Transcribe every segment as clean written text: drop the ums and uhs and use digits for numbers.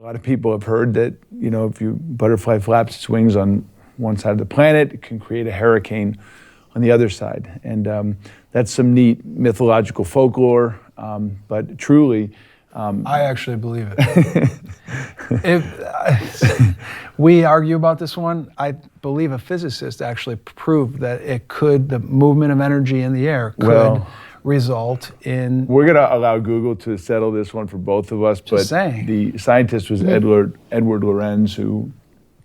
lot of people have heard that, if you butterfly flaps its wings on one side of the planet, it can create a hurricane on the other side. And that's some neat mythological folklore, but truly... I actually believe it. We argue about this one. I believe a physicist actually proved that the movement of energy in the air could result in... We're going to allow Google to settle this one for both of us, but the scientist was Edward Lorenz, who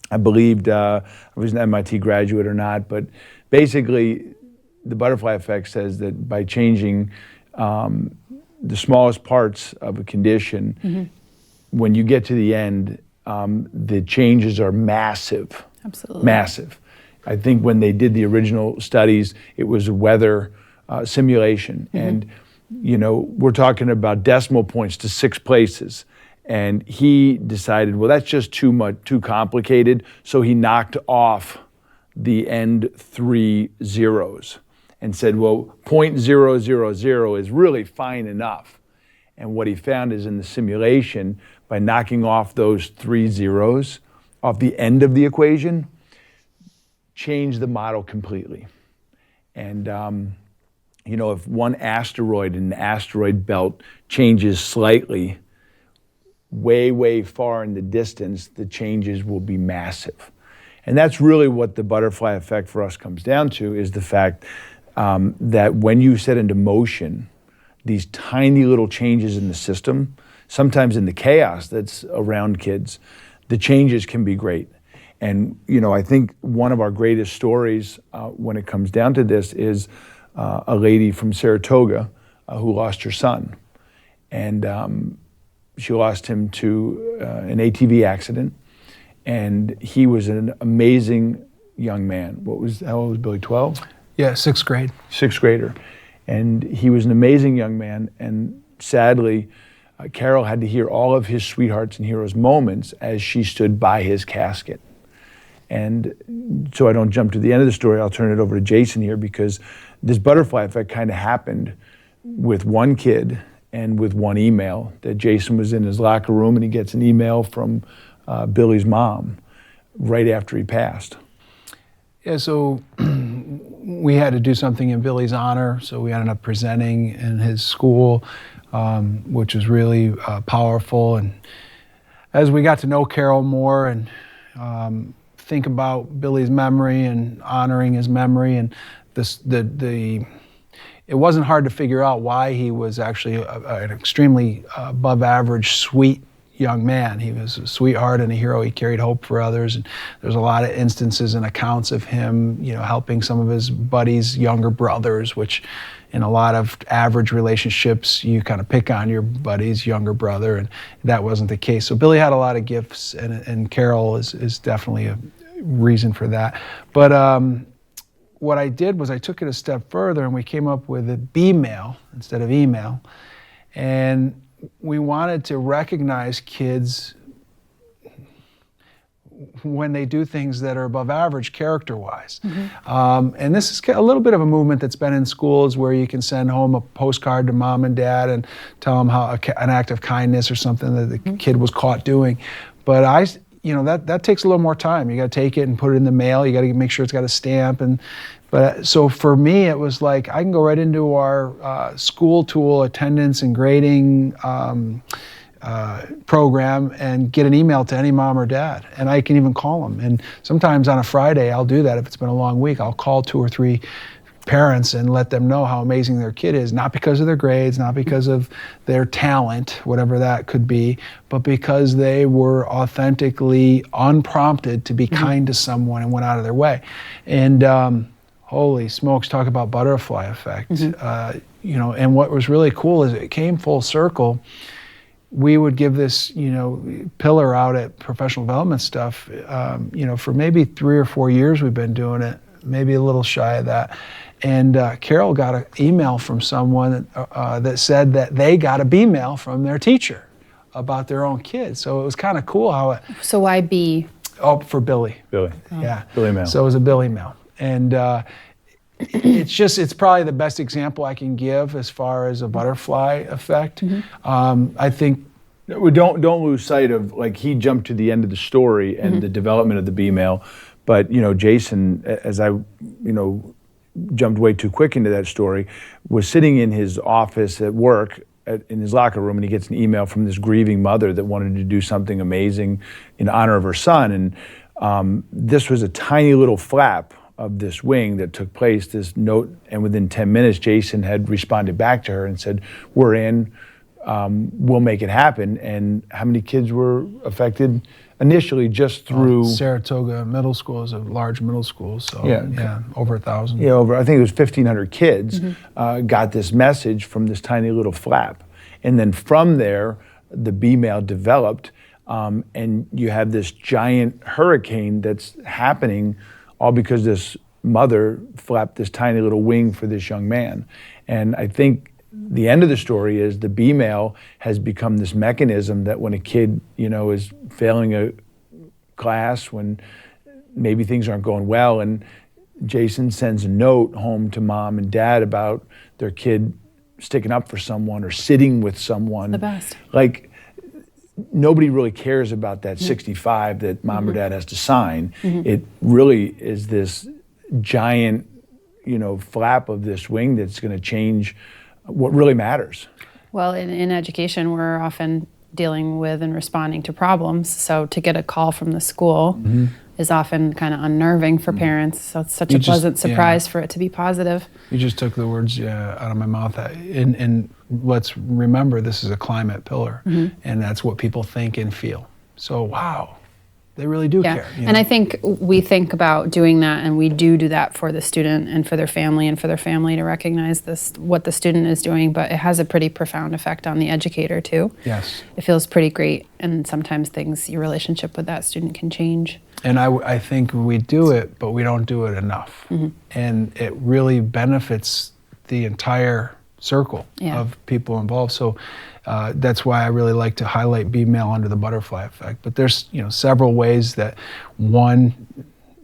I believed was an MIT graduate or not, but basically the butterfly effect says that by changing the smallest parts of a condition, when you get to the end, the changes are massive. Absolutely. Massive. I think when they did the original studies, it was a weather simulation. And, we're talking about decimal points to 6 places. And he decided, well, that's just too complicated. So he knocked off the end 3 zeros and said, well, 0.000 is really fine enough. And what he found is in the simulation, by knocking off those 3 zeros off the end of the equation, changed the model completely. And, if one asteroid in the asteroid belt changes slightly, way, way far in the distance, the changes will be massive. And that's really what the butterfly effect for us comes down to, is the fact that when you set into motion these tiny little changes in the system, sometimes in the chaos that's around kids, the changes can be great. And, I think one of our greatest stories when it comes down to this is a lady from Saratoga who lost her son. And she lost him to an ATV accident. And he was an amazing young man. How old was Billy, 12? Yeah, 6th grade. 6th grader. And he was an amazing young man. And sadly, Carol had to hear all of his sweethearts and heroes moments as she stood by his casket. And so I don't jump to the end of the story, I'll turn it over to Jason here, because this butterfly effect kind of happened with one kid and with one email. That Jason was in his locker room and he gets an email from Billy's mom right after he passed. Yeah, so we had to do something in Billy's honor, so we ended up presenting in his school, which was really powerful. And as we got to know Carol more and think about Billy's memory and honoring his memory, and it wasn't hard to figure out why he was actually an extremely above average, sweet young man. He was a sweetheart and a hero. He carried hope for others. And there's a lot of instances and accounts of him, helping some of his buddies' younger brothers, which in a lot of average relationships, you kind of pick on your buddy's younger brother, and that wasn't the case. So Billy had a lot of gifts, and Carol is definitely a reason for that. But what I did was I took it a step further, and we came up with a B-mail instead of email. And we wanted to recognize kids when they do things that are above average character-wise. And this is a little bit of a movement that's been in schools, where you can send home a postcard to mom and dad and tell them how an act of kindness or something that the kid was caught doing. But that takes a little more time. You got to take it and put it in the mail. You got to make sure it's got a stamp. So for me, it was like I can go right into our school tool attendance and grading program and get an email to any mom or dad, and I can even call them. And sometimes on a Friday, I'll do that. If it's been a long week, I'll call 2 or 3 parents and let them know how amazing their kid is, not because of their grades, not because of their talent, whatever that could be, but because they were authentically unprompted to be kind to someone and went out of their way. And holy smokes, talk about butterfly effect. And what was really cool is it came full circle. We would give this, pillar out at professional development stuff, for maybe 3 or 4 years we've been doing it, maybe a little shy of that. And Carol got an email from someone that said that they got a B-mail from their teacher about their own kid. So it was kind of cool how it... So why B? Oh, for Billy. Billy. Oh. Yeah. Billy mail. So it was a Billy mail. And it's probably the best example I can give as far as a butterfly effect. I think We don't lose sight of, like, he jumped to the end of the story and the development of the B-mail, but Jason, as I jumped way too quick into that story, was sitting in his office at work in his locker room, and he gets an email from this grieving mother that wanted to do something amazing in honor of her son, and this was a tiny little flap of this wing that took place, this note, and within 10 minutes Jason had responded back to her and said, "We're in, we'll make it happen." And how many kids were affected initially just through Saratoga Middle School is a large middle school, so over 1,000. Yeah, I think it was 1,500 kids got this message from this tiny little flap. And then from there, the B-mail developed, and you have this giant hurricane that's happening all because this mother flapped this tiny little wing for this young man. And I think the end of the story is the B-mail has become this mechanism that when a kid, is failing a class, when maybe things aren't going well, and Jason sends a note home to mom and dad about their kid sticking up for someone or sitting with someone. The best. Like, nobody really cares about that 65 that mom or dad has to sign. It really is this giant, flap of this wing that's going to change what really matters. Well, in education, we're often dealing with and responding to problems. So to get a call from the school is often kind of unnerving for parents. So it's such a pleasant surprise for it to be positive. You just took the words out of my mouth. And let's remember, this is a climate pillar, and that's what people think and feel. So, wow, they really do care. And I think we think about doing that, and we do that for the student and for their family to recognize what the student is doing, but it has a pretty profound effect on the educator too. Yes. It feels pretty great, and sometimes your relationship with that student can change. And I think we do it, but we don't do it enough. And it really benefits the entire circle of people involved. So that's why I really like to highlight B-mail under the butterfly effect. But there's several ways that one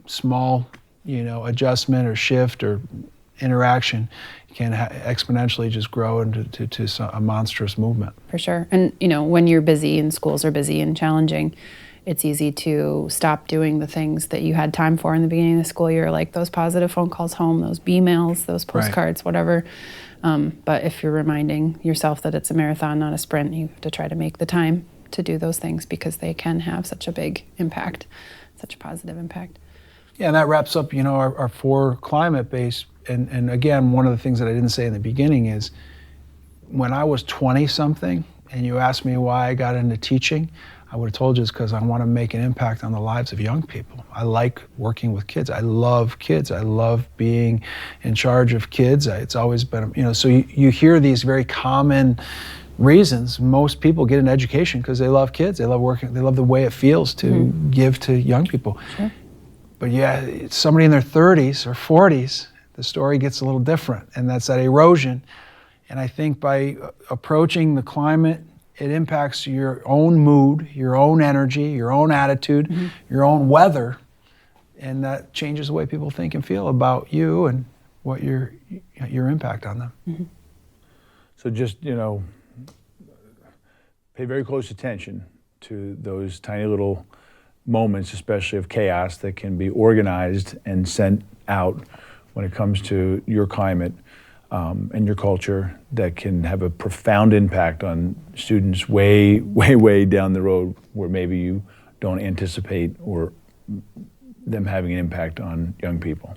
small adjustment or shift or interaction can exponentially just grow into a monstrous movement. For sure. And when you're busy and schools are busy and challenging, it's easy to stop doing the things that you had time for in the beginning of the school year, like those positive phone calls home, those B-mails, those postcards, whatever. But if you're reminding yourself that it's a marathon, not a sprint, you have to try to make the time to do those things because they can have such a big impact, such a positive impact. Yeah, and that wraps up, our 4 climate-based. And again, one of the things that I didn't say in the beginning is when I was 20-something and you asked me why I got into teaching, I would have told you it's because I want to make an impact on the lives of young people. I like working with kids. I love kids. I love being in charge of kids. It's always been, so you hear these very common reasons. Most people get an education because they love kids. They love working. They love the way it feels to give to young people. Sure. But somebody in their 30s or 40s, the story gets a little different, and that's that erosion. And I think by approaching the climate, it impacts your own mood, your own energy, your own attitude, your own weather, and that changes the way people think and feel about you and what your impact on them. So just, pay very close attention to those tiny little moments, especially of chaos, that can be organized and sent out when it comes to your climate. And your culture, that can have a profound impact on students way, way, way down the road where maybe you don't anticipate or them having an impact on young people.